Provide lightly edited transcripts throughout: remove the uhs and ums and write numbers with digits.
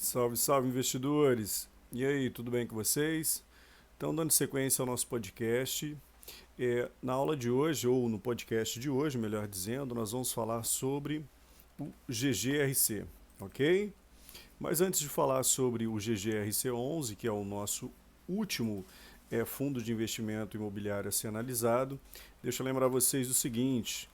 Salve, salve, investidores! E aí, tudo bem com vocês? Então, dando sequência ao nosso podcast, na aula de hoje, ou no podcast de hoje, melhor dizendo, nós vamos falar sobre o GGRC, ok? Mas antes de falar sobre o GGRC11, que é o nosso último fundo de investimento imobiliário a ser analisado, deixa eu lembrar vocês do seguinte: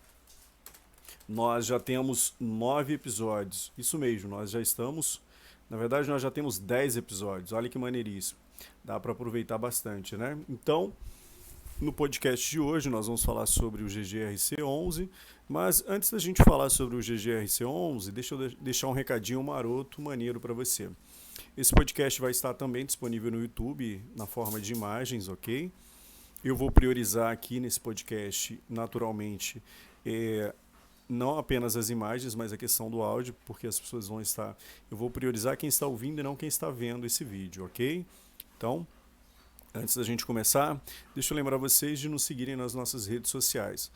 nós já temos 9 episódios, isso mesmo, nós já estamos. Na verdade, nós já temos 10 episódios. Olha que maneiríssimo. Dá para aproveitar bastante, né? Então, no podcast de hoje, nós vamos falar sobre o GGRC11. Mas antes da gente falar sobre o GGRC11, deixa eu deixar um recadinho maroto, maneiro para você. Esse podcast vai estar também disponível no YouTube, na forma de imagens, ok? Eu vou priorizar aqui nesse podcast, naturalmente, não apenas as imagens, mas a questão do áudio, porque as pessoas vão estar. Eu vou priorizar quem está ouvindo e não quem está vendo esse vídeo, ok? Então, antes da gente começar, deixa eu lembrar vocês de nos seguirem nas nossas redes sociais.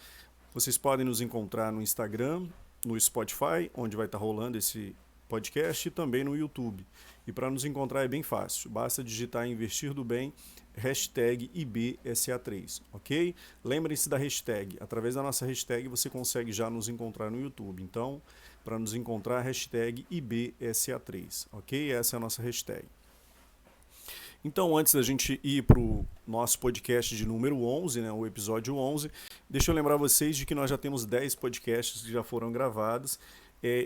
Vocês podem nos encontrar no Instagram, no Spotify, onde vai estar rolando esse podcast, e também no YouTube. E para nos encontrar é bem fácil, basta digitar Investir do Bem, hashtag IBSA3, ok? Lembrem-se da hashtag, através da nossa hashtag você consegue já nos encontrar no YouTube. Então, para nos encontrar, hashtag IBSA3, ok? Essa é a nossa hashtag. Então, antes da gente ir para o nosso podcast de número 11, né, o episódio 11, deixa eu lembrar vocês de que nós já temos 10 podcasts que já foram gravados,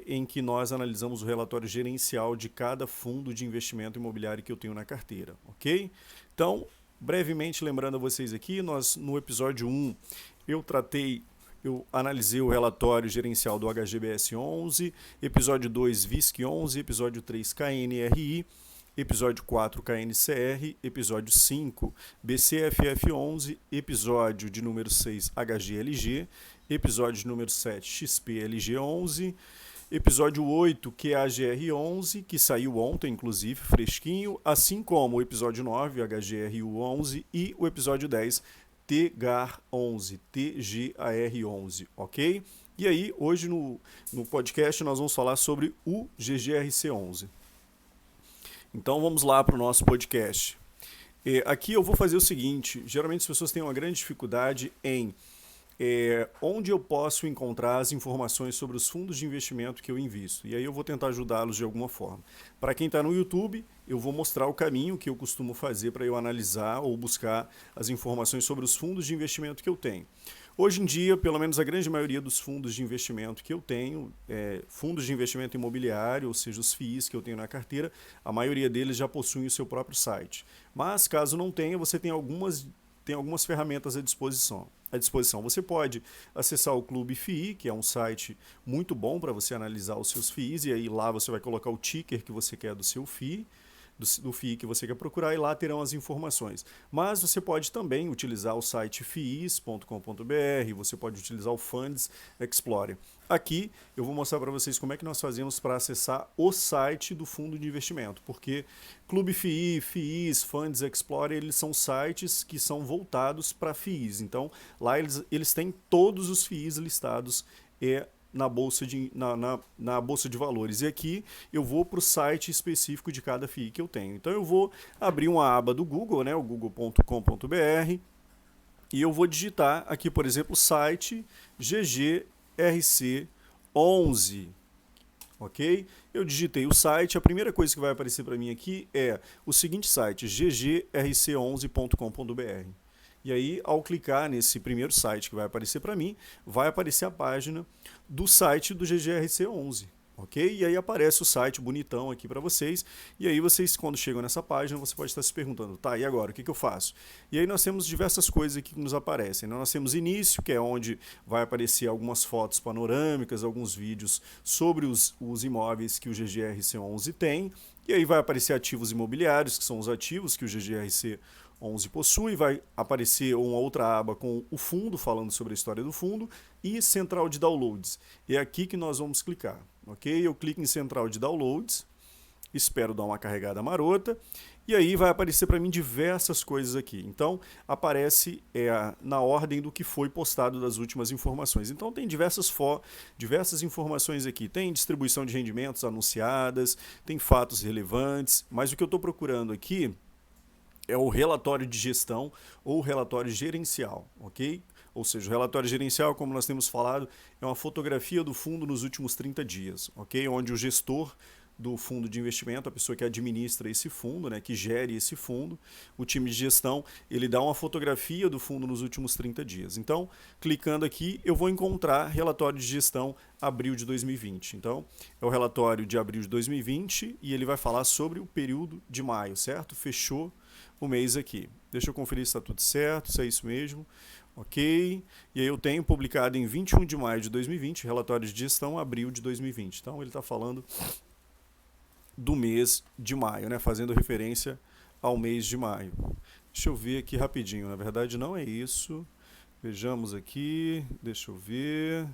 em que nós analisamos o relatório gerencial de cada fundo de investimento imobiliário que eu tenho na carteira, ok? Então, brevemente lembrando a vocês aqui, no episódio 1 eu analisei o relatório gerencial do HGBS 11, episódio 2 VISC 11, episódio 3 KNRI, episódio 4 KNCR, episódio 5 BCFF 11, episódio de número 6 HGLG, episódio de número 7 XPLG 11, episódio 8 QAGR 11, que saiu ontem, inclusive, fresquinho, assim como o episódio 9 HGRU 11 e o episódio 10 TGAR 11, TGAR 11, ok? E aí, hoje no podcast nós vamos falar sobre o GGRC 11. Então vamos lá para o nosso podcast. Aqui eu vou fazer o seguinte: geralmente as pessoas têm uma grande dificuldade em onde eu posso encontrar as informações sobre os fundos de investimento que eu invisto. E aí eu vou tentar ajudá-los de alguma forma. Para quem está no YouTube, eu vou mostrar o caminho que eu costumo fazer para eu analisar ou buscar as informações sobre os fundos de investimento que eu tenho. Hoje em dia, pelo menos a grande maioria dos fundos de investimento que eu tenho, fundos de investimento imobiliário, ou seja, os FIIs que eu tenho na carteira, a maioria deles já possuem o seu próprio site. Mas, caso não tenha, você tem algumas ferramentas à disposição. Você pode acessar o Clube FII, que é um site muito bom para você analisar os seus FIIs, e aí lá você vai colocar o ticker que você quer do seu FII, do FII que você quer procurar, e lá terão as informações. Mas você pode também utilizar o site fiis.com.br, você pode utilizar o Funds Explorer. Aqui eu vou mostrar para vocês como é que nós fazemos para acessar o site do fundo de investimento, porque Clube FII, FIIs, Funds Explorer, eles são sites que são voltados para FIIs. Então, lá eles têm todos os FIIs listados na bolsa de valores. E aqui eu vou para o site específico de cada FII que eu tenho. Então eu vou abrir uma aba do Google, né, o google.com.br, e eu vou digitar aqui, por exemplo, o site GGRC11. Ok? Eu digitei o site, a primeira coisa que vai aparecer para mim aqui é o seguinte site, ggrc11.com.br. E aí, ao clicar nesse primeiro site que vai aparecer para mim, vai aparecer a página do site do GGRC11, ok? E aí aparece o site bonitão aqui para vocês. E aí vocês, quando chegam nessa página, você pode estar se perguntando, tá, e agora, o que eu faço? E aí nós temos diversas coisas aqui que nos aparecem, né? Nós temos início, que é onde vai aparecer algumas fotos panorâmicas, alguns vídeos sobre os imóveis que o GGRC11 tem. E aí vai aparecer ativos imobiliários, que são os ativos que o GGRC11 possui, vai aparecer uma outra aba com o fundo, falando sobre a história do fundo, e central de downloads. É aqui que nós vamos clicar, ok? Eu clico em central de downloads, espero dar uma carregada marota, E aí vai aparecer para mim diversas coisas aqui. Então, aparece na ordem do que foi postado das últimas informações. Então, tem diversas informações aqui. Tem distribuição de rendimentos anunciadas, tem fatos relevantes, mas o que eu estou procurando aqui é o relatório de gestão ou relatório gerencial, ok? Ou seja, o relatório gerencial, como nós temos falado, é uma fotografia do fundo nos últimos 30 dias, ok? Onde o gestor do fundo de investimento, a pessoa que administra esse fundo, né, que gere esse fundo, o time de gestão, ele dá uma fotografia do fundo nos últimos 30 dias. Então, clicando aqui, eu vou encontrar relatório de gestão abril de 2020. Então, é o relatório de abril de 2020 e ele vai falar sobre o período de maio, certo? Fechou o mês aqui. Deixa eu conferir se está tudo certo, se é isso mesmo. Ok. E aí eu tenho publicado em 21 de maio de 2020, relatório de gestão abril de 2020. Então, ele está falando do mês de maio, né? Fazendo referência ao mês de maio. Deixa eu ver aqui rapidinho, na verdade não é isso. Vejamos aqui, deixa eu ver.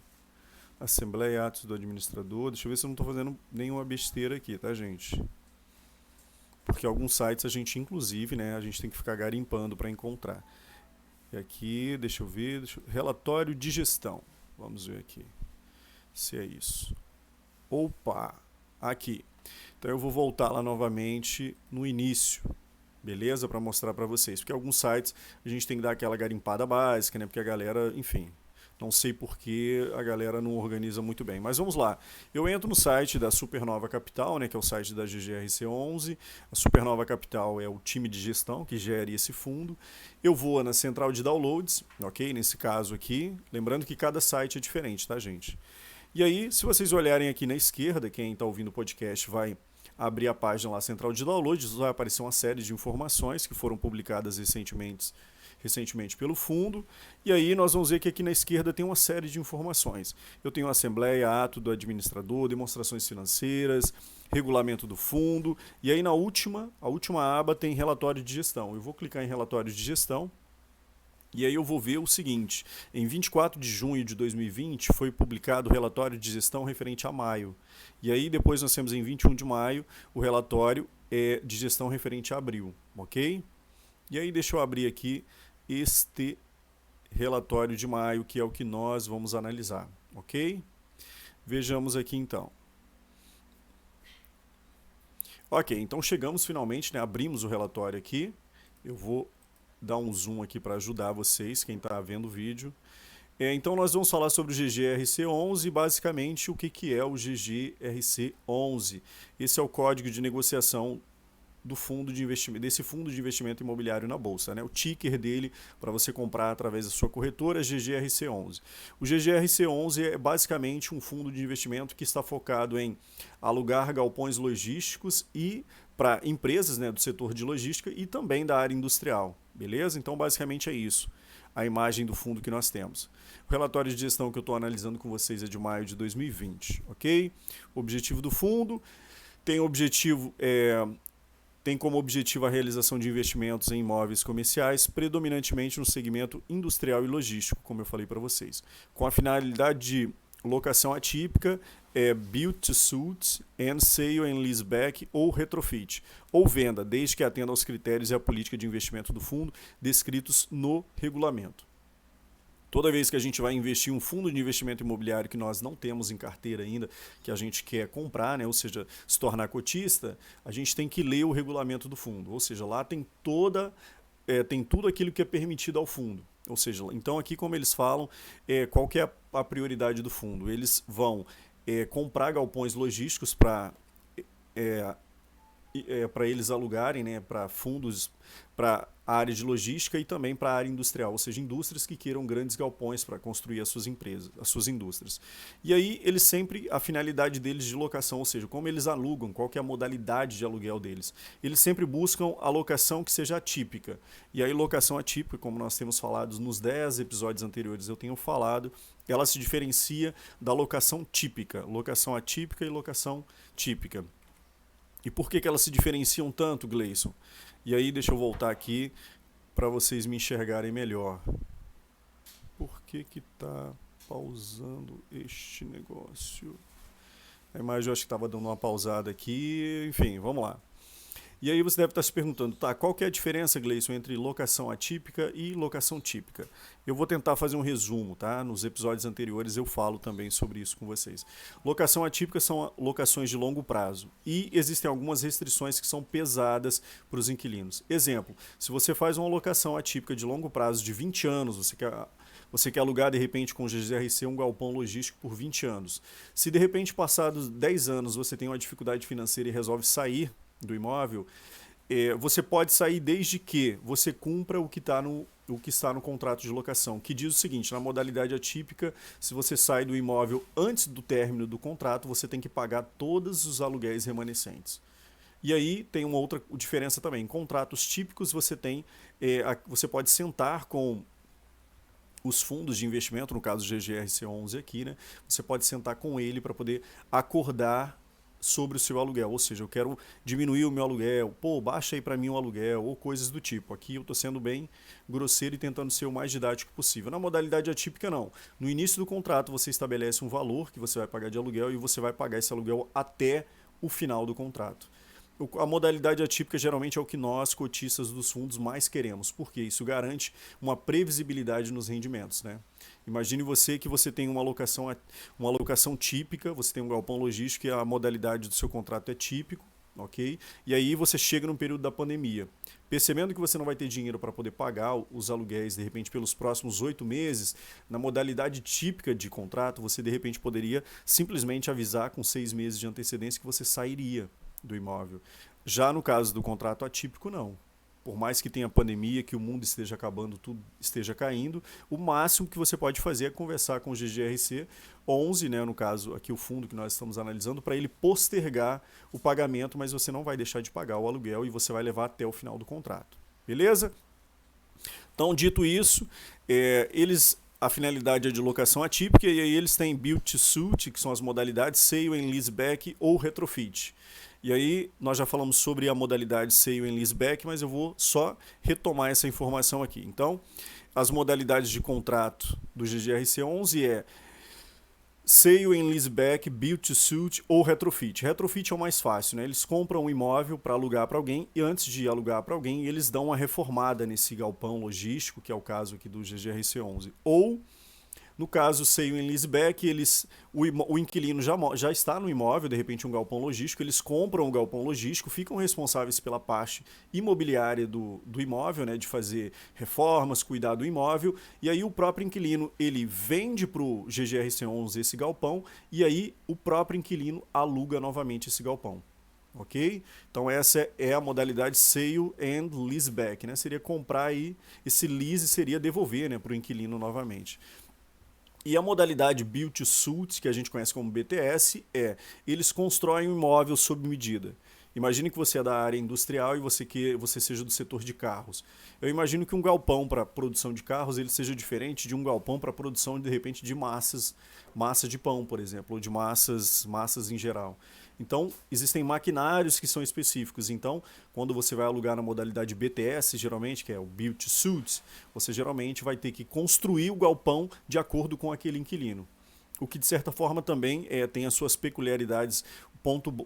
Assembleia e atos do administrador. Deixa eu ver se eu não estou fazendo nenhuma besteira aqui, tá, gente? Porque alguns sites a gente, inclusive, né, a gente tem que ficar garimpando para encontrar. E aqui, deixa eu ver, relatório de gestão. Vamos ver aqui se é isso. Opa, aqui. Então eu vou voltar lá novamente no início, beleza? Para mostrar para vocês. Porque alguns sites a gente tem que dar aquela garimpada básica, né? Porque a galera, enfim, não sei por que a galera não organiza muito bem. Mas vamos lá. Eu entro no site da Supernova Capital, né? Que é o site da GGRC11. A Supernova Capital é o time de gestão que gere esse fundo. Eu vou na central de downloads, ok? Nesse caso aqui. Lembrando que cada site é diferente, tá, gente? E aí, se vocês olharem aqui na esquerda, quem está ouvindo o podcast vai abrir a página lá, central de downloads, vai aparecer uma série de informações que foram publicadas recentemente pelo fundo. E aí nós vamos ver que aqui na esquerda tem uma série de informações. Eu tenho assembleia, ato do administrador, demonstrações financeiras, regulamento do fundo. E aí a última aba tem relatório de gestão. Eu vou clicar em relatório de gestão. E aí eu vou ver o seguinte, em 24 de junho de 2020 foi publicado o relatório de gestão referente a maio. E aí depois nós temos em 21 de maio o relatório de gestão referente a abril, ok? E aí deixa eu abrir aqui este relatório de maio, que é o que nós vamos analisar, ok? Vejamos aqui então. Ok, então chegamos finalmente, né? Abrimos o relatório aqui. Eu vou dar um zoom aqui para ajudar vocês, quem está vendo o vídeo. Então nós vamos falar sobre o GGRC11, basicamente o que é o GGRC11. Esse é o código de negociação do fundo de investimento, desse fundo de investimento imobiliário na bolsa, né? O ticker dele para você comprar através da sua corretora é GGRC11. O GGRC11 é basicamente um fundo de investimento que está focado em alugar galpões logísticos e para empresas, né, do setor de logística e também da área industrial, beleza? Então basicamente é isso, a imagem do fundo que nós temos. O relatório de gestão que eu estou analisando com vocês é de maio de 2020, ok? O objetivo do fundo tem como objetivo a realização de investimentos em imóveis comerciais, predominantemente no segmento industrial e logístico, como eu falei para vocês, com a finalidade de locação atípica, build to suit, and sale and leaseback ou retrofit, ou venda, desde que atenda aos critérios e à política de investimento do fundo descritos no regulamento. Toda vez que a gente vai investir um fundo de investimento imobiliário que nós não temos em carteira ainda, que a gente quer comprar, né, ou seja, se tornar cotista, a gente tem que ler o regulamento do fundo. Ou seja, lá tem tem tudo aquilo que é permitido ao fundo. Ou seja, então aqui como eles falam, qual que é a prioridade do fundo? Eles vão comprar galpões logísticos para eles alugarem, né, para fundos, para a área de logística e também para a área industrial, ou seja, indústrias que queiram grandes galpões para construir as suas empresas, as suas indústrias. E aí eles sempre, a finalidade deles de locação, ou seja, como eles alugam, qual que é a modalidade de aluguel deles. Eles sempre buscam a locação que seja atípica. E aí locação atípica, como nós temos falado nos 10 episódios anteriores, eu tenho falado, ela se diferencia da locação típica, locação atípica e locação típica. E por que elas se diferenciam tanto, Gleison? E aí deixa eu voltar aqui para vocês me enxergarem melhor. Por que está pausando este negócio? A imagem eu acho que estava dando uma pausada aqui. Enfim, vamos lá. E aí você deve estar se perguntando, tá, qual que é a diferença, Gleison, entre locação atípica e locação típica? Eu vou tentar fazer um resumo, tá? Nos episódios anteriores eu falo também sobre isso com vocês. Locação atípica são locações de longo prazo e existem algumas restrições que são pesadas para os inquilinos. Exemplo, se você faz uma locação atípica de longo prazo de 20 anos, você quer alugar de repente com o GGRC um galpão logístico por 20 anos. Se de repente passados 10 anos você tem uma dificuldade financeira e resolve sair do imóvel, você pode sair desde que você cumpra o que está no contrato de locação, que diz o seguinte: na modalidade atípica, se você sai do imóvel antes do término do contrato, você tem que pagar todos os aluguéis remanescentes. E aí tem uma outra diferença também. Em contratos típicos você pode sentar com os fundos de investimento, no caso do GGRC11 aqui, né? Você pode sentar com ele para poder acordar sobre o seu aluguel, ou seja, eu quero diminuir o meu aluguel, baixa aí para mim um aluguel, ou coisas do tipo. Aqui eu estou sendo bem grosseiro e tentando ser o mais didático possível. Na modalidade atípica, não. No início do contrato, você estabelece um valor que você vai pagar de aluguel e você vai pagar esse aluguel até o final do contrato. A modalidade atípica geralmente é o que nós, cotistas dos fundos, mais queremos, porque isso garante uma previsibilidade nos rendimentos, né? Imagine que você tem uma alocação típica, você tem um galpão logístico e a modalidade do seu contrato é típico, ok? E aí você chega no período da pandemia. Percebendo que você não vai ter dinheiro para poder pagar os aluguéis, de repente, pelos próximos 8 meses, na modalidade típica de contrato, você, de repente, poderia simplesmente avisar com 6 meses de antecedência que você sairia do imóvel. Já no caso do contrato atípico, não. Por mais que tenha pandemia, que o mundo esteja acabando, tudo esteja caindo, o máximo que você pode fazer é conversar com o GGRC 11, né, no caso aqui o fundo que nós estamos analisando, para ele postergar o pagamento, mas você não vai deixar de pagar o aluguel e você vai levar até o final do contrato. Beleza? Então, dito isso, a finalidade é de locação atípica e aí eles têm Build to Suit, que são as modalidades Sale and Leaseback ou Retrofit. E aí nós já falamos sobre a modalidade Sale and Leaseback, mas eu vou só retomar essa informação aqui. Então, as modalidades de contrato do GGRC11 é Sale and Leaseback, Build to Suit ou Retrofit. Retrofit é o mais fácil, né? Eles compram um imóvel para alugar para alguém e antes de alugar para alguém, eles dão uma reformada nesse galpão logístico, que é o caso aqui do GGRC11. Ou no caso, Sale and Leaseback, o inquilino já está no imóvel, de repente um galpão logístico, eles compram o galpão logístico, ficam responsáveis pela parte imobiliária do imóvel, né, de fazer reformas, cuidar do imóvel, e aí o próprio inquilino ele vende para o GGRC11 esse galpão, e aí o próprio inquilino aluga novamente esse galpão. Ok? Então essa é a modalidade Sale and Leaseback, né? Seria comprar e esse lease seria devolver, né, para o inquilino novamente. E a modalidade Build to Suit, que a gente conhece como BTS, eles constroem um imóvel sob medida. Imagine que você é da área industrial e você seja do setor de carros. Eu imagino que um galpão para produção de carros ele seja diferente de um galpão para produção, de repente, de massa de pão, por exemplo, ou de massas em geral. Então, existem maquinários que são específicos. Então, quando você vai alugar na modalidade BTS, geralmente, que é o Build to Suit, você geralmente vai ter que construir o galpão de acordo com aquele inquilino. O que, de certa forma, também tem as suas peculiaridades,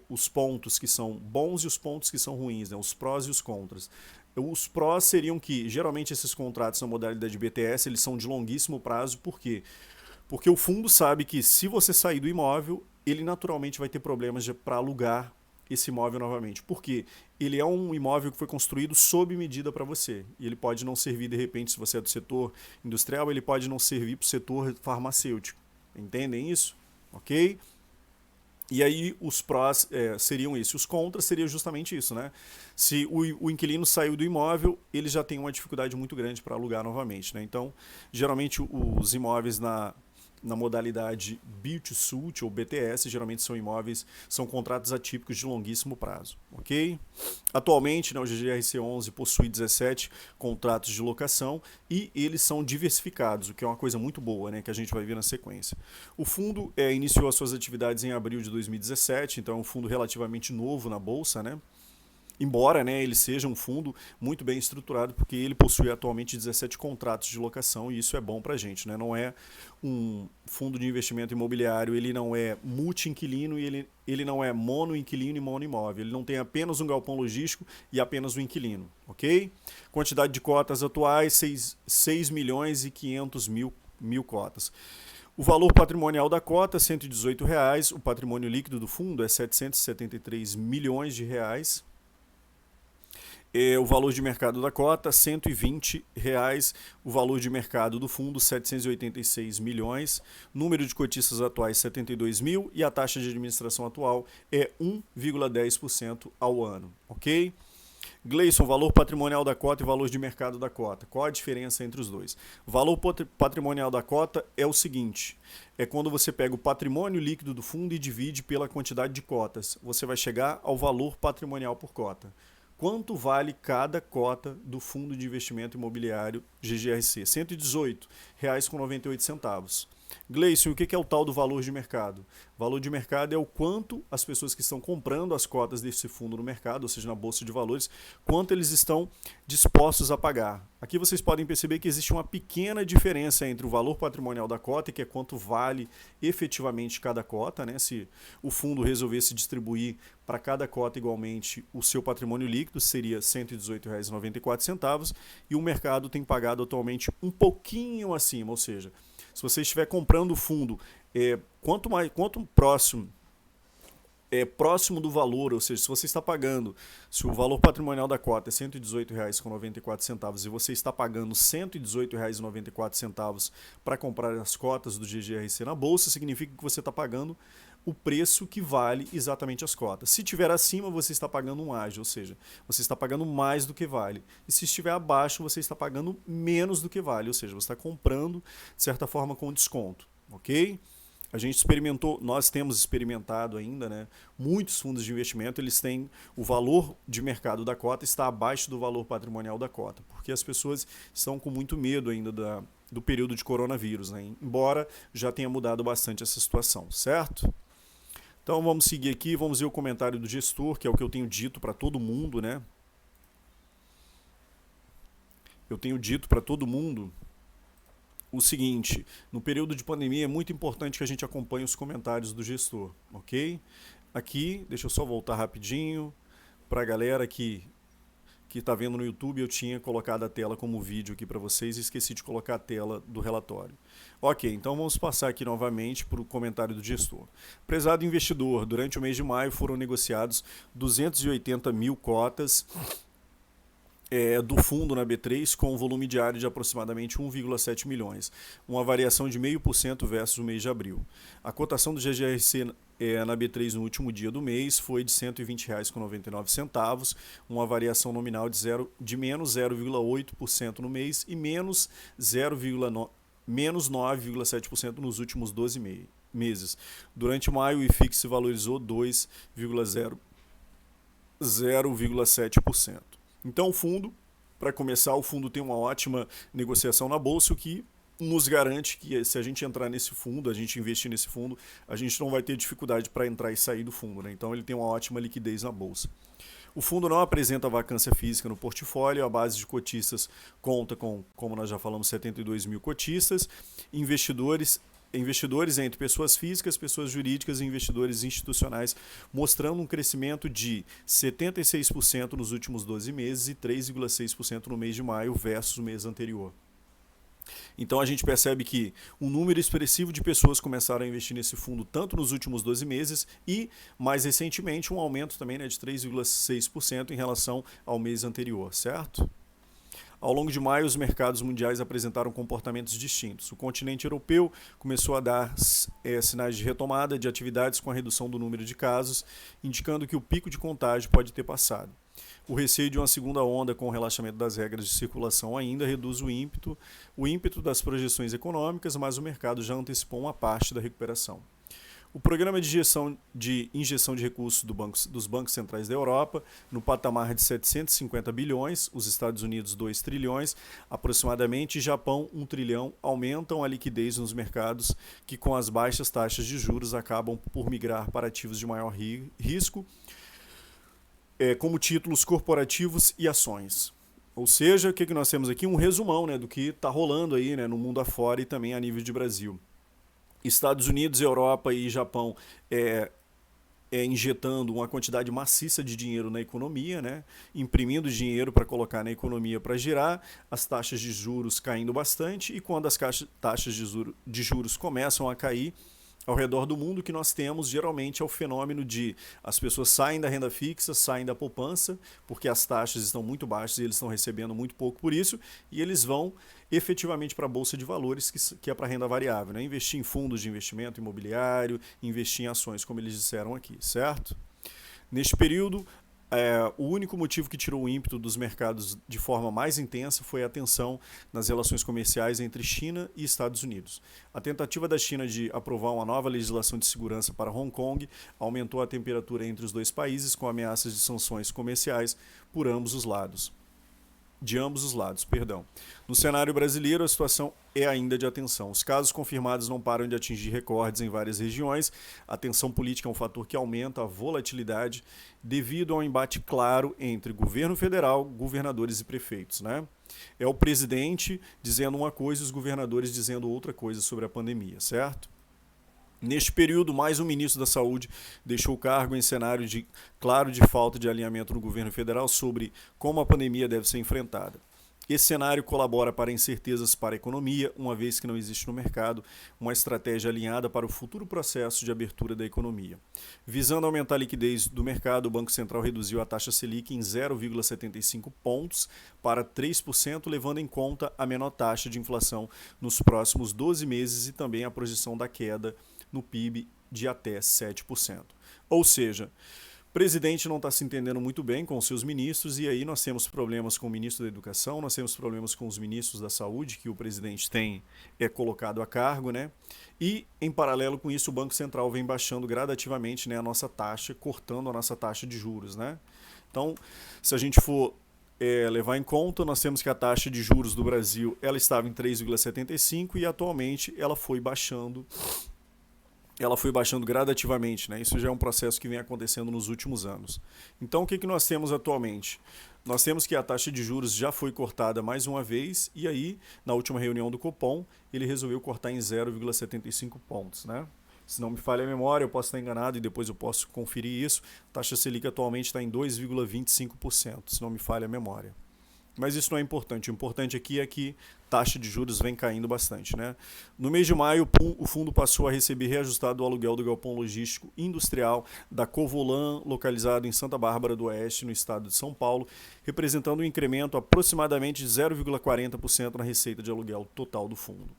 os pontos que são bons e os pontos que são ruins, né? Os prós e os contras. Os prós seriam que, geralmente, esses contratos na modalidade BTS, eles são de longuíssimo prazo. Por quê? Porque o fundo sabe que se você sair do imóvel, ele naturalmente vai ter problemas para alugar esse imóvel novamente. Porque ele é um imóvel que foi construído sob medida para você. E ele pode não servir, de repente, se você é do setor industrial, ele pode não servir para o setor farmacêutico. Entendem isso? Ok? E aí os prós seriam isso. Os contras seria justamente isso, né? Se o inquilino saiu do imóvel, ele já tem uma dificuldade muito grande para alugar novamente, né? Então, geralmente os imóveis na modalidade Build to Suit ou BTS, geralmente são contratos atípicos de longuíssimo prazo, ok? Atualmente, né, o GGRC11 possui 17 contratos de locação e eles são diversificados, o que é uma coisa muito boa, né, que a gente vai ver na sequência. O fundo iniciou as suas atividades em abril de 2017, então é um fundo relativamente novo na Bolsa, né? embora, né, ele seja um fundo muito bem estruturado, porque ele possui atualmente 17 contratos de locação e isso é bom para a gente, né? Não é um fundo de investimento imobiliário, ele não é multi-inquilino e ele não é mono-inquilino e mono-imóvel. Ele não tem apenas um galpão logístico e apenas um inquilino, ok? Quantidade de cotas atuais, 6 milhões e 500 mil cotas. O valor patrimonial da cota, R$ 118. O patrimônio líquido do fundo é 773 milhões de reais. O valor de mercado da cota, R$ 120. O valor de mercado do fundo, 786 milhões. Número de cotistas atuais, 72 mil. E a taxa de administração atual é 1,10% ao ano. Ok? Gleison, valor patrimonial da cota e valor de mercado da cota. Qual a diferença entre os dois? O valor patrimonial da cota é o seguinte: é quando você pega o patrimônio líquido do fundo e divide pela quantidade de cotas. Você vai chegar ao valor patrimonial por cota. Quanto vale cada cota do fundo de investimento imobiliário GGRC? R$ 118,98. Gleison, o que é o tal do valor de mercado? O valor de mercado é o quanto as pessoas que estão comprando as cotas desse fundo no mercado, ou seja, na bolsa de valores, quanto eles estão dispostos a pagar. Aqui vocês podem perceber que existe uma pequena diferença entre o valor patrimonial da cota, que é quanto vale efetivamente cada cota, né? Se o fundo resolvesse distribuir para cada cota igualmente o seu patrimônio líquido, seria R$ 118,94, e o mercado tem pagado atualmente um pouquinho acima, ou seja, se você estiver comprando o fundo, quanto próximo do valor, ou seja, se você está pagando, se o valor patrimonial da cota é R$ 118,94 e você está pagando R$ 118,94 para comprar as cotas do GGRC na bolsa, significa que você está pagando o preço que vale exatamente as cotas. Se estiver acima, você está pagando um ágio, ou seja, você está pagando mais do que vale. E se estiver abaixo, você está pagando menos do que vale, ou seja, você está comprando, de certa forma, com desconto, ok? A gente experimentou, nós temos experimentado ainda, né? Muitos fundos de investimento, eles têm o valor de mercado da cota está abaixo do valor patrimonial da cota, porque as pessoas estão com muito medo ainda do período de coronavírus, né? Embora já tenha mudado bastante essa situação, certo? Então vamos seguir aqui, vamos ver o comentário do gestor, que é o que eu tenho dito para todo mundo, né? Eu tenho dito para todo mundo o seguinte: no período de pandemia é muito importante que a gente acompanhe os comentários do gestor, ok? Aqui, deixa eu só voltar rapidinho para a galera que está vendo no YouTube. Eu tinha colocado a tela como vídeo aqui para vocês e esqueci de colocar a tela do relatório. Ok, então vamos passar aqui novamente para o comentário do gestor. Prezado investidor, durante o mês de maio foram negociados 280 mil cotas do fundo na B3 com um volume diário de aproximadamente 1,7 milhões, uma variação de 0,5% versus o mês de abril. A cotação do GGRC na B3 no último dia do mês foi de R$ 120,99, uma variação nominal de menos 0,8% no mês e menos 9,7% nos últimos 12 meses. Durante maio, o IFIX se valorizou 0,7%. Então, o fundo, para começar, o fundo tem uma ótima negociação na bolsa, o que nos garante que se a gente entrar nesse fundo, a gente investir nesse fundo, a gente não vai ter dificuldade para entrar e sair do fundo, né? Então ele tem uma ótima liquidez na bolsa. O fundo não apresenta vacância física no portfólio, a base de cotistas conta com, como nós já falamos, 72 mil cotistas, investidores entre pessoas físicas, pessoas jurídicas e investidores institucionais, mostrando um crescimento de 76% nos últimos 12 meses e 3,6% no mês de maio versus o mês anterior. Então a gente percebe que um número expressivo de pessoas começaram a investir nesse fundo tanto nos últimos 12 meses e, mais recentemente, um aumento também, né, de 3,6% em relação ao mês anterior, certo? Ao longo de maio, os mercados mundiais apresentaram comportamentos distintos. O continente europeu começou a dar sinais de retomada de atividades com a redução do número de casos, indicando que o pico de contágio pode ter passado. O receio de uma segunda onda com o relaxamento das regras de circulação ainda reduz o ímpeto das projeções econômicas, mas o mercado já antecipou uma parte da recuperação. O programa de injeção de recursos dos bancos centrais da Europa, no patamar de 750 bilhões, os Estados Unidos 2 trilhões, aproximadamente, e Japão 1 trilhão, aumentam a liquidez nos mercados que, com as baixas taxas de juros, acabam por migrar para ativos de maior risco, como títulos corporativos e ações. Ou seja, o que nós temos aqui? Um resumão, né, do que está rolando aí, né, no mundo afora e também a nível de Brasil. Estados Unidos, Europa e Japão injetando uma quantidade maciça de dinheiro na economia, né? Imprimindo dinheiro para colocar na economia para girar, as taxas de juros caindo bastante, e quando as taxas de juros começam a cair, ao redor do mundo, o que nós temos geralmente é o fenômeno de as pessoas saem da renda fixa, saem da poupança, porque as taxas estão muito baixas e eles estão recebendo muito pouco por isso, e eles vão efetivamente para a bolsa de valores, que é para renda variável, né? Investir em fundos de investimento imobiliário, investir em ações, como eles disseram aqui, certo? Neste período, o único motivo que tirou o ímpeto dos mercados de forma mais intensa foi a tensão nas relações comerciais entre China e Estados Unidos. A tentativa da China de aprovar uma nova legislação de segurança para Hong Kong aumentou a temperatura entre os dois países, com ameaças de sanções comerciais por ambos os lados. No cenário brasileiro, a situação é ainda de atenção. Os casos confirmados não param de atingir recordes em várias regiões. A tensão política é um fator que aumenta a volatilidade devido a um embate claro entre governo federal, governadores e prefeitos, né? É o presidente dizendo uma coisa e os governadores dizendo outra coisa sobre a pandemia, certo? Neste período, mais um ministro da Saúde deixou o cargo em cenário de falta de alinhamento no governo federal sobre como a pandemia deve ser enfrentada. Esse cenário colabora para incertezas para a economia, uma vez que não existe no mercado uma estratégia alinhada para o futuro processo de abertura da economia. Visando aumentar a liquidez do mercado, o Banco Central reduziu a taxa Selic em 0,75 pontos para 3%, levando em conta a menor taxa de inflação nos próximos 12 meses e também a projeção da queda no PIB de até 7%. Ou seja, o presidente não está se entendendo muito bem com os seus ministros, e aí nós temos problemas com o ministro da Educação, nós temos problemas com os ministros da Saúde, que o presidente tem colocado a cargo, né? E, em paralelo com isso, o Banco Central vem baixando gradativamente, né, a nossa taxa, cortando a nossa taxa de juros, né? Então, se a gente for levar em conta, nós temos que a taxa de juros do Brasil ela estava em 3,75 e atualmente ela foi baixando gradativamente, né? Isso já é um processo que vem acontecendo nos últimos anos. Então, o que nós temos atualmente? Nós temos que a taxa de juros já foi cortada mais uma vez, e aí, na última reunião do Copom, ele resolveu cortar em 0,75 pontos, né? Se não me falha a memória, eu posso estar enganado e depois eu posso conferir isso. A taxa Selic atualmente está em 2,25%, se não me falha a memória. Mas isso não é importante. O importante aqui é que a taxa de juros vem caindo bastante, né? No mês de maio, o fundo passou a receber reajustado o aluguel do galpão logístico industrial da Covolan, localizado em Santa Bárbara do Oeste, no estado de São Paulo, representando um incremento aproximadamente de 0,40% na receita de aluguel total do fundo.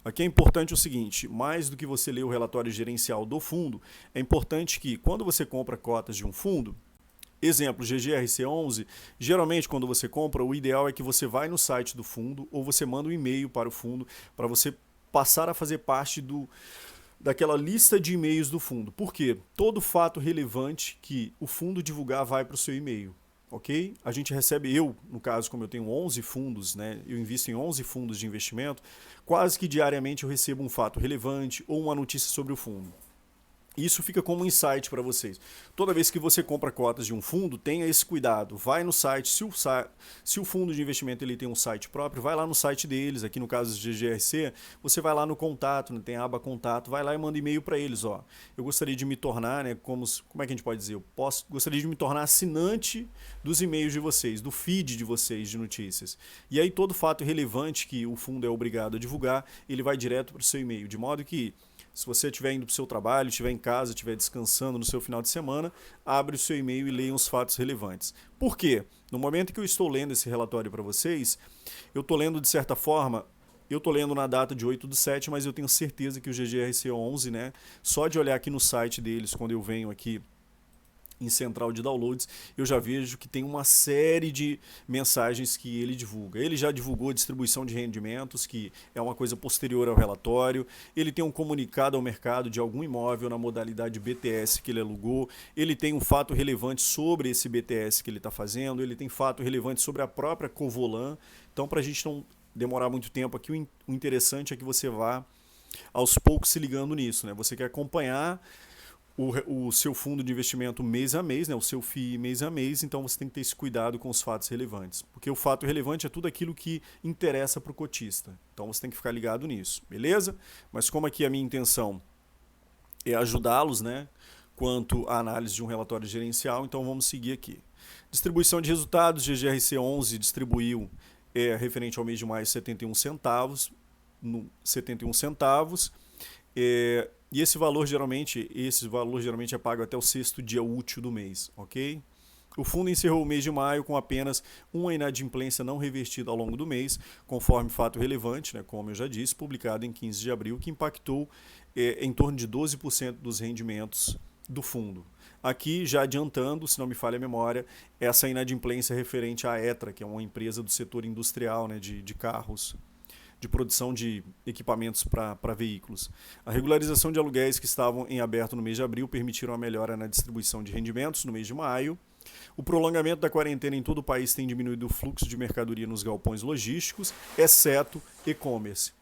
Aqui é importante o seguinte: mais do que você ler o relatório gerencial do fundo, é importante que, quando você compra cotas de um fundo, exemplo, GGRC11, geralmente quando você compra, o ideal é que você vai no site do fundo ou você manda um e-mail para o fundo para você passar a fazer parte daquela lista de e-mails do fundo. Por quê? Todo fato relevante que o fundo divulgar vai para o seu e-mail. Ok? A gente recebe, no caso, como eu tenho 11 fundos, né, eu invisto em 11 fundos de investimento, quase que diariamente eu recebo um fato relevante ou uma notícia sobre o fundo. Isso fica como um insight para vocês. Toda vez que você compra cotas de um fundo, tenha esse cuidado. Vai no site, se o fundo de investimento ele tem um site próprio, vai lá no site deles. Aqui no caso do GGRC, você vai lá no contato, né, tem a aba contato, vai lá e manda e-mail para eles. Ó. Eu gostaria de me tornar, né, como é que a gente pode dizer? Gostaria de me tornar assinante dos e-mails de vocês, do feed de vocês de notícias. E aí todo fato relevante que o fundo é obrigado a divulgar, ele vai direto para o seu e-mail, de modo que se você estiver indo para o seu trabalho, estiver em casa, estiver descansando no seu final de semana, abre o seu e-mail e leia os fatos relevantes. Por quê? No momento que eu estou lendo esse relatório para vocês, eu estou lendo de certa forma, eu estou lendo na data de 8/7, mas eu tenho certeza que o GGRC11, né, só de olhar aqui no site deles, quando eu venho aqui em central de downloads, eu já vejo que tem uma série de mensagens que ele divulga. Ele já divulgou a distribuição de rendimentos, que é uma coisa posterior ao relatório. Ele tem um comunicado ao mercado de algum imóvel na modalidade BTS que ele alugou. Ele tem um fato relevante sobre esse BTS que ele está fazendo. Ele tem fato relevante sobre a própria Covolan. Então, para a gente não demorar muito tempo aqui, o interessante é que você vá aos poucos se ligando nisso, né? Você quer acompanhar o seu fundo de investimento mês a mês, né, o seu FII mês a mês, então você tem que ter esse cuidado com os fatos relevantes. Porque o fato relevante é tudo aquilo que interessa para o cotista. Então você tem que ficar ligado nisso, beleza? Mas como aqui a minha intenção é ajudá-los, né, quanto à análise de um relatório gerencial, então vamos seguir aqui. Distribuição de resultados, GGRC11 distribuiu referente ao mês de maio 71 centavos, 71 centavos. E esse valor geralmente é pago até o sexto dia útil do mês, ok? O fundo encerrou o mês de maio com apenas uma inadimplência não revertida ao longo do mês, conforme fato relevante, né, como eu já disse, publicado em 15 de abril, que impactou em torno de 12% dos rendimentos do fundo. Aqui, já adiantando, se não me falha a memória, essa inadimplência é referente à Etra, que é uma empresa do setor industrial, né, de carros, de produção de equipamentos para veículos. A regularização de aluguéis que estavam em aberto no mês de abril permitiram a melhora na distribuição de rendimentos no mês de maio. O prolongamento da quarentena em todo o país tem diminuído o fluxo de mercadoria nos galpões logísticos, exceto e-commerce.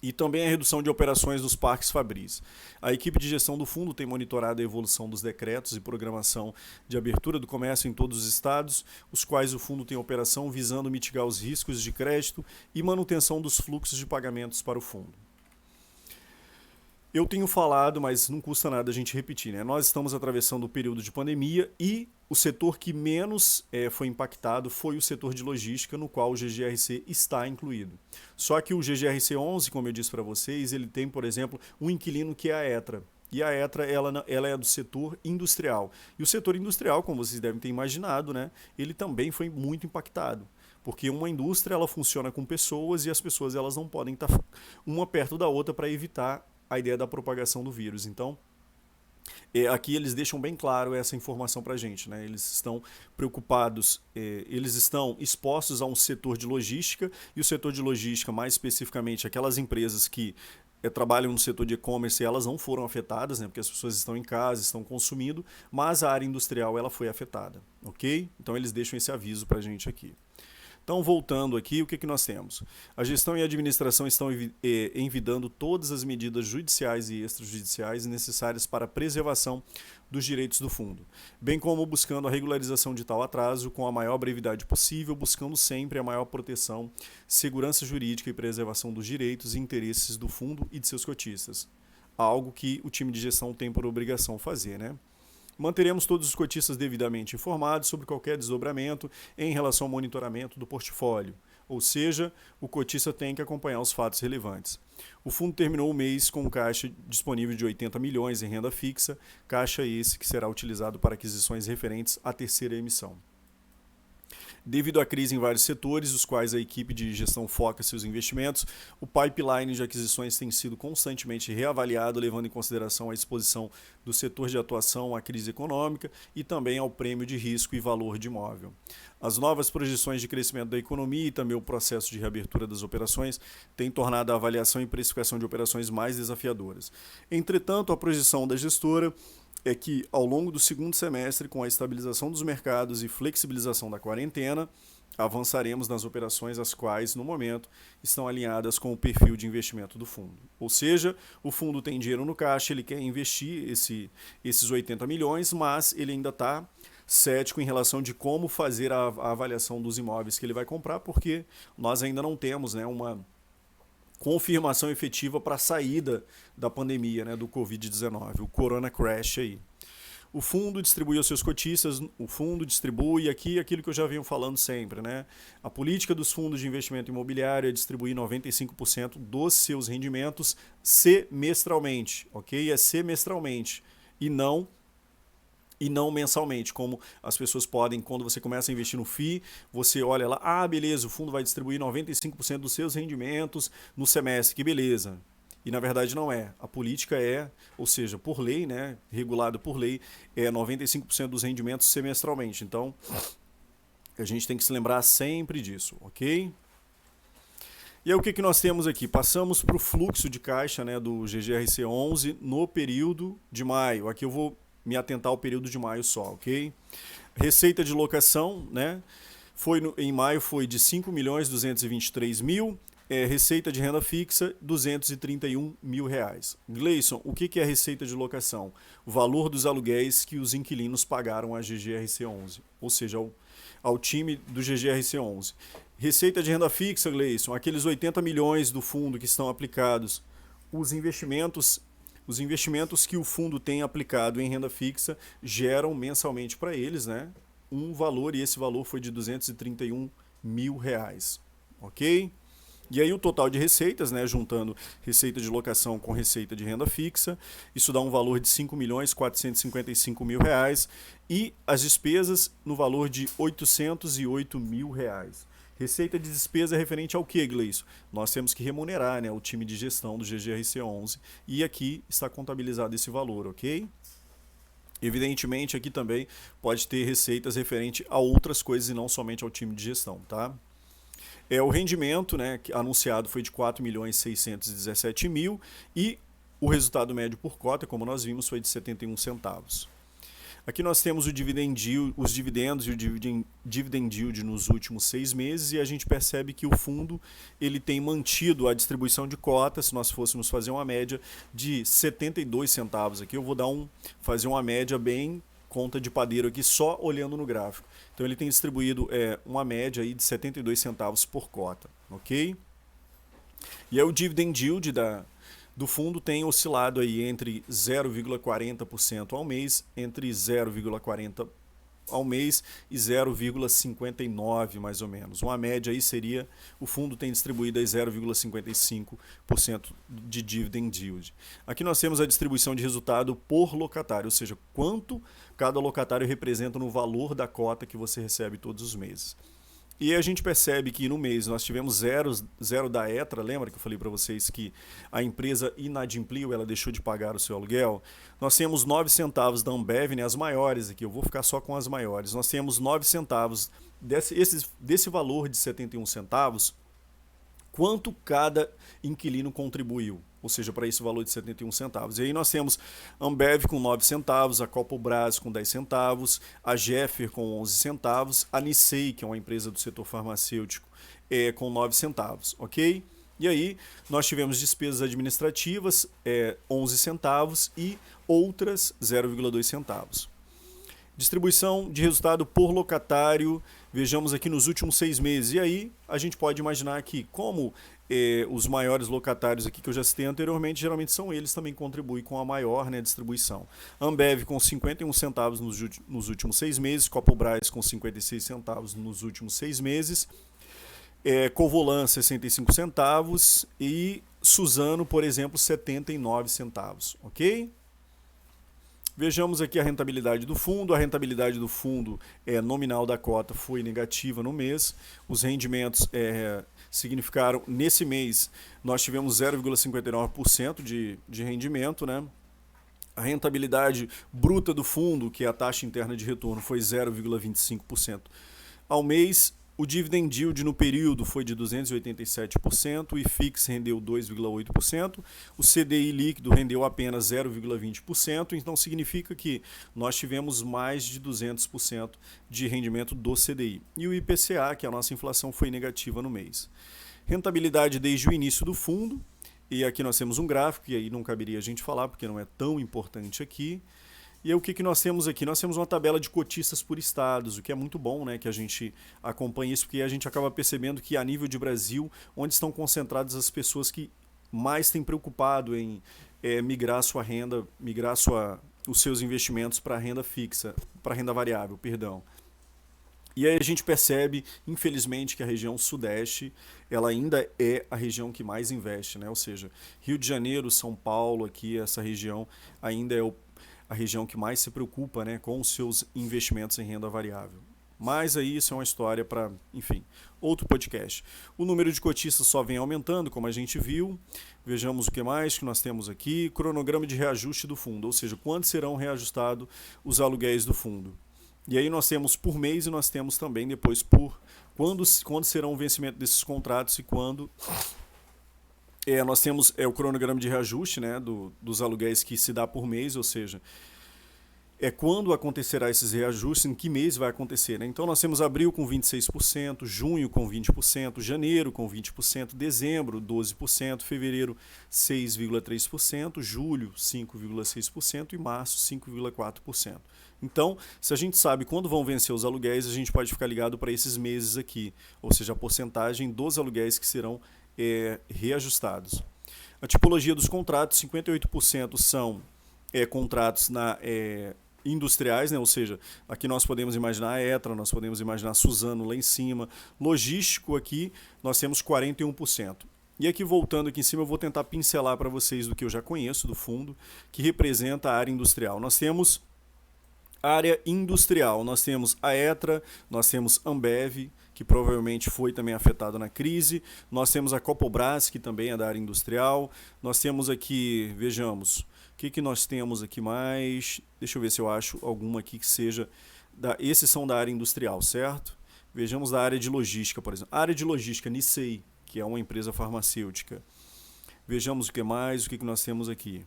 E também a redução de operações dos parques fabris. A equipe de gestão do fundo tem monitorado a evolução dos decretos e programação de abertura do comércio em todos os estados, os quais o fundo tem operação visando mitigar os riscos de crédito e manutenção dos fluxos de pagamentos para o fundo. Eu tenho falado, mas não custa nada a gente repetir, né? Nós estamos atravessando o período de pandemia e o setor que menos foi impactado foi o setor de logística, no qual o GGRC está incluído. Só que o GGRC11, como eu disse para vocês, ele tem, por exemplo, um inquilino que é a Etra. E a Etra ela é do setor industrial. E o setor industrial, como vocês devem ter imaginado, né, ele também foi muito impactado. Porque uma indústria ela funciona com pessoas e as pessoas elas não podem estar uma perto da outra para evitar a ideia da propagação do vírus. Então, aqui eles deixam bem claro essa informação para a gente, né? Eles estão preocupados, eles estão expostos a um setor de logística, e o setor de logística, mais especificamente, aquelas empresas que trabalham no setor de e-commerce, elas não foram afetadas, né? Porque as pessoas estão em casa, estão consumindo, mas a área industrial ela foi afetada, ok? Então eles deixam esse aviso para a gente aqui. Então, voltando aqui, o que nós temos? A gestão e a administração estão envidando todas as medidas judiciais e extrajudiciais necessárias para a preservação dos direitos do fundo, bem como buscando a regularização de tal atraso com a maior brevidade possível, buscando sempre a maior proteção, segurança jurídica e preservação dos direitos e interesses do fundo e de seus cotistas. Algo que o time de gestão tem por obrigação fazer, né? Manteremos todos os cotistas devidamente informados sobre qualquer desdobramento em relação ao monitoramento do portfólio, ou seja, o cotista tem que acompanhar os fatos relevantes. O fundo terminou o mês com caixa disponível de 80 milhões em renda fixa, caixa esse que será utilizado para aquisições referentes à terceira emissão. Devido à crise em vários setores, os quais a equipe de gestão foca seus investimentos, o pipeline de aquisições tem sido constantemente reavaliado, levando em consideração a exposição do setor de atuação à crise econômica e também ao prêmio de risco e valor de imóvel. As novas projeções de crescimento da economia e também o processo de reabertura das operações têm tornado a avaliação e precificação de operações mais desafiadoras. Entretanto, a projeção da gestora é que, ao longo do segundo semestre, com a estabilização dos mercados e flexibilização da quarentena, avançaremos nas operações as quais, no momento, estão alinhadas com o perfil de investimento do fundo. Ou seja, o fundo tem dinheiro no caixa, ele quer investir esses 80 milhões, mas ele ainda está cético em relação de como fazer a avaliação dos imóveis que ele vai comprar, porque nós ainda não temos, né, uma confirmação efetiva para a saída da pandemia, né, do Covid-19, o Corona Crash aí. O fundo distribui aos seus cotistas, o fundo distribui aqui aquilo que eu já venho falando sempre, né? A política dos fundos de investimento imobiliário é distribuir 95% dos seus rendimentos semestralmente, ok? É semestralmente e não mensalmente, como as pessoas podem, quando você começa a investir no FII, você olha lá, beleza, o fundo vai distribuir 95% dos seus rendimentos no semestre, que beleza. E na verdade não é. A política ou seja, por lei, né, regulado por lei, é 95% dos rendimentos semestralmente. Então, a gente tem que se lembrar sempre disso, ok? E aí o que nós temos aqui? Passamos para o fluxo de caixa, né, do GGRC11 no período de maio. Aqui eu vou me atentar ao período de maio só, ok? Receita de locação, né? Em maio foi de 5.223.000, receita de renda fixa, R$ 231 mil. Gleison, o que é receita de locação? O valor dos aluguéis que os inquilinos pagaram à GGRC11, ou seja, ao time do GGRC11. Receita de renda fixa, Gleison, aqueles 80 milhões do fundo que estão aplicados, os investimentos que o fundo tem aplicado em renda fixa geram mensalmente para eles, né, um valor, e esse valor foi de R$ 231 mil. Ok? E aí o total de receitas, né, juntando receita de locação com receita de renda fixa, isso dá um valor de R$ 5.455 mil e as despesas no valor de R$ 808 mil. Receita de despesa é referente ao que, Gleison? Nós temos que remunerar, né, o time de gestão do GGRC11 e aqui está contabilizado esse valor, ok? Evidentemente aqui também pode ter receitas referente a outras coisas e não somente ao time de gestão, tá? O rendimento, né, anunciado foi de 4.617.000 e o resultado médio por cota, como nós vimos, foi de 71 centavos. Aqui nós temos os dividendos e o dividend yield nos últimos 6 meses e a gente percebe que o fundo ele tem mantido a distribuição de cotas, se nós fôssemos fazer uma média de 72 centavos. Aqui eu vou fazer uma média bem conta de padeiro aqui só olhando no gráfico. Então ele tem distribuído uma média aí de 72 centavos por cota, ok? E aí o dividend yield do fundo tem oscilado aí entre 0,40% ao mês, entre 0,40% ao mês e 0,59% mais ou menos. Uma média aí seria, o fundo tem distribuído aí 0,55% de dividend yield. Aqui nós temos a distribuição de resultado por locatário, ou seja, quanto cada locatário representa no valor da cota que você recebe todos os meses. E a gente percebe que no mês nós tivemos zero da ETRA, lembra que eu falei para vocês que a empresa inadimpliu, ela deixou de pagar o seu aluguel? Nós temos 9 centavos da Ambev, né, as maiores aqui, eu vou ficar só com as maiores. Nós temos 9 centavos desse valor de 71 centavos, quanto cada inquilino contribuiu, ou seja, para esse valor de 71 centavos. E aí nós temos a Ambev com 9 centavos, a Copobras com 10 centavos, a Geffer com 11 centavos, a Nissei, que é uma empresa do setor farmacêutico, com 9 centavos, ok? E aí nós tivemos despesas administrativas, 11 centavos e outras 0,2 centavos. Distribuição de resultado por locatário, vejamos aqui nos últimos 6 meses. E aí a gente pode imaginar que como os maiores locatários aqui que eu já citei anteriormente, geralmente são eles também contribuem com a maior, né, distribuição. Ambev com 51 centavos nos últimos 6 meses, Copobras com 56 centavos nos últimos 6 meses, Covolan 65 centavos e Suzano, por exemplo, 79 centavos, ok? Vejamos aqui a rentabilidade do fundo. A rentabilidade do fundo nominal da cota foi negativa no mês. Os rendimentos significaram, nesse mês, nós tivemos 0,59% de rendimento, né? A rentabilidade bruta do fundo, que é a taxa interna de retorno, foi 0,25% ao mês. O dividend yield no período foi de 287%, o IFIX rendeu 2,8%, o CDI líquido rendeu apenas 0,20%, então significa que nós tivemos mais de 200% de rendimento do CDI. E o IPCA, que é a nossa inflação, foi negativa no mês. Rentabilidade desde o início do fundo, e aqui nós temos um gráfico, e aí não caberia a gente falar, porque não é tão importante aqui. E aí o que nós temos aqui? Nós temos uma tabela de cotistas por estados, o que é muito bom, né, que a gente acompanhe isso, porque a gente acaba percebendo que a nível de Brasil, onde estão concentradas as pessoas que mais têm preocupado em migrar sua renda, os seus investimentos para renda fixa, para renda variável, perdão. E aí a gente percebe, infelizmente, que a região sudeste, ela ainda é a região que mais investe, né? Ou seja, Rio de Janeiro, São Paulo, aqui essa região ainda é a região que mais se preocupa, né, com os seus investimentos em renda variável. Mas aí isso é uma história para, enfim, outro podcast. O número de cotistas só vem aumentando, como a gente viu. Vejamos o que mais que nós temos aqui. Cronograma de reajuste do fundo, ou seja, quando serão reajustados os aluguéis do fundo. E aí nós temos por mês e nós temos também depois por quando serão o vencimento desses contratos e quando... nós temos o cronograma de reajuste, né, dos aluguéis que se dá por mês, ou seja, quando acontecerá esses reajustes, em que mês vai acontecer, né? Então nós temos abril com 26%, junho com 20%, janeiro com 20%, dezembro 12%, fevereiro 6,3%, julho 5,6% e março 5,4%. Então, se a gente sabe quando vão vencer os aluguéis, a gente pode ficar ligado para esses meses aqui, ou seja, a porcentagem dos aluguéis que serão reajustados. A tipologia dos contratos, 58% são contratos industriais, né? Ou seja, aqui nós podemos imaginar a Etra, nós podemos imaginar a Suzano lá em cima. Logístico aqui nós temos 41%. E aqui voltando aqui em cima eu vou tentar pincelar para vocês do que eu já conheço do fundo, que representa a área industrial. Nós temos área industrial, nós temos a Etra, nós temos Ambev, que provavelmente foi também afetada na crise, nós temos a Copobras, que também é da área industrial, nós temos aqui, vejamos, o que nós temos aqui mais? Deixa eu ver se eu acho alguma aqui que seja, esses são da área industrial, certo? Vejamos da área de logística, por exemplo. A área de logística, Nissei, que é uma empresa farmacêutica. Vejamos o que mais, o que nós temos aqui.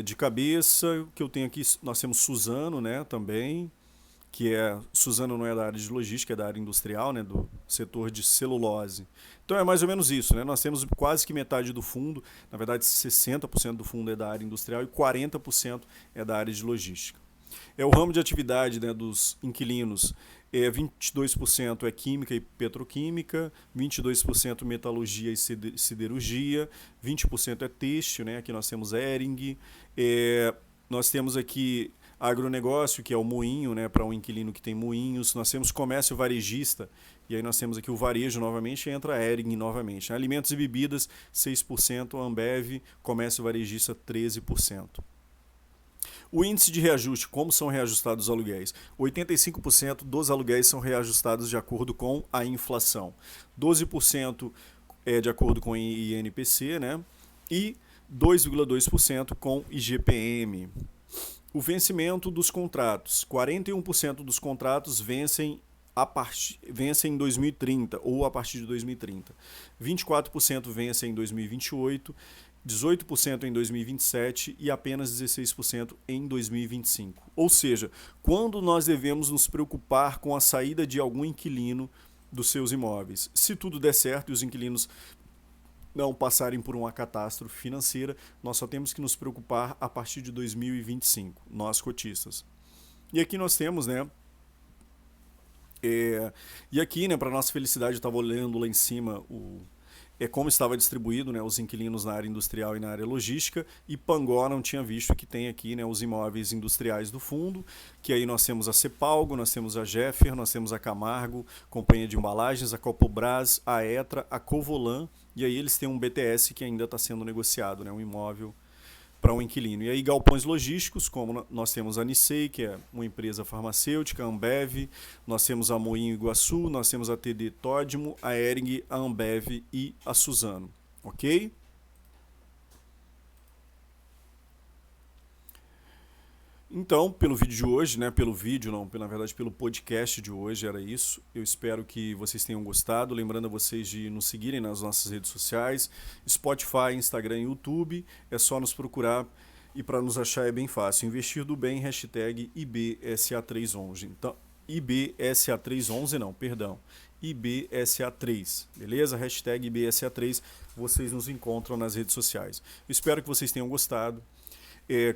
De cabeça, o que eu tenho aqui, nós temos Suzano, né, também, que Suzano não é da área de logística, é da área industrial, né, do setor de celulose. Então é mais ou menos isso, né? Nós temos quase que metade do fundo, na verdade 60% do fundo é da área industrial e 40% é da área de logística. O ramo de atividade, né, dos inquilinos, 22% é química e petroquímica, 22% metalurgia e siderurgia, 20% é têxtil, né? Aqui nós temos Hering, nós temos aqui agronegócio, que é o moinho, né, para um inquilino que tem moinhos, nós temos comércio varejista, e aí nós temos aqui o varejo novamente, entra a Hering novamente. Alimentos e bebidas, 6%, Ambev, comércio varejista, 13%. O índice de reajuste, como são reajustados os aluguéis? 85% dos aluguéis são reajustados de acordo com a inflação. 12% é de acordo com o INPC, né? E 2,2% com IGPM. O vencimento dos contratos. 41% dos contratos vencem em 2030 ou a partir de 2030. 24% vencem em 2028, 18% em 2027 e apenas 16% em 2025. Ou seja, quando nós devemos nos preocupar com a saída de algum inquilino dos seus imóveis? Se tudo der certo e os inquilinos não passarem por uma catástrofe financeira, nós só temos que nos preocupar a partir de 2025, nós cotistas. E aqui nós temos, né? E aqui, né, para nossa felicidade, eu estava olhando lá em cima como estava distribuído, né, os inquilinos na área industrial e na área logística, e Pangó não tinha visto que tem aqui, né, os imóveis industriais do fundo, que aí nós temos a Cepalgo, nós temos a Jeffer, nós temos a Camargo, Companhia de Embalagens, a Copobras, a Etra, a Covolan, e aí eles têm um BTS que ainda está sendo negociado, né, um imóvel para um inquilino. E aí galpões logísticos, como nós temos a Nissei, que é uma empresa farmacêutica, a Ambev, nós temos a Moinho Iguaçu, nós temos a TD Todimo, a Hering, a Ambev e a Suzano. Ok? Então, pelo vídeo de hoje, né, na verdade pelo podcast de hoje era isso. Eu espero que vocês tenham gostado. Lembrando a vocês de nos seguirem nas nossas redes sociais, Spotify, Instagram e YouTube. É só nos procurar e para nos achar é bem fácil. Investir do bem, hashtag IBSA311. Então, IBSA311 não, perdão. IBSA3, beleza? Hashtag IBSA3, vocês nos encontram nas redes sociais. Eu espero que vocês tenham gostado.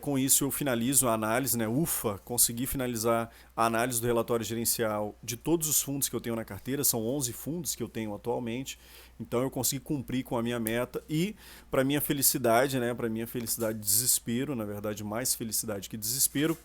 Com isso eu finalizo a análise, né? Ufa, consegui finalizar a análise do relatório gerencial de todos os fundos que eu tenho na carteira, são 11 fundos que eu tenho atualmente, então eu consegui cumprir com a minha meta e, para minha felicidade, né? Para minha felicidade e desespero, na verdade mais felicidade que desespero,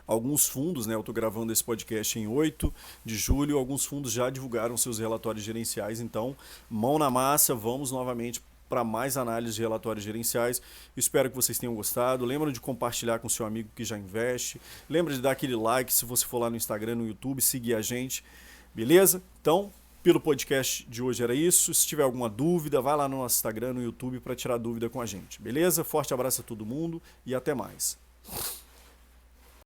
alguns fundos, né? Eu estou gravando esse podcast em 8 de julho, alguns fundos já divulgaram seus relatórios gerenciais, então mão na massa, vamos novamente para mais análises de relatórios gerenciais. Espero que vocês tenham gostado. Lembra de compartilhar com seu amigo que já investe. Lembra de dar aquele like se você for lá no Instagram, no YouTube, seguir a gente. Beleza? Então, pelo podcast de hoje era isso. Se tiver alguma dúvida, vai lá no nosso Instagram, no YouTube para tirar dúvida com a gente. Beleza? Forte abraço a todo mundo e até mais.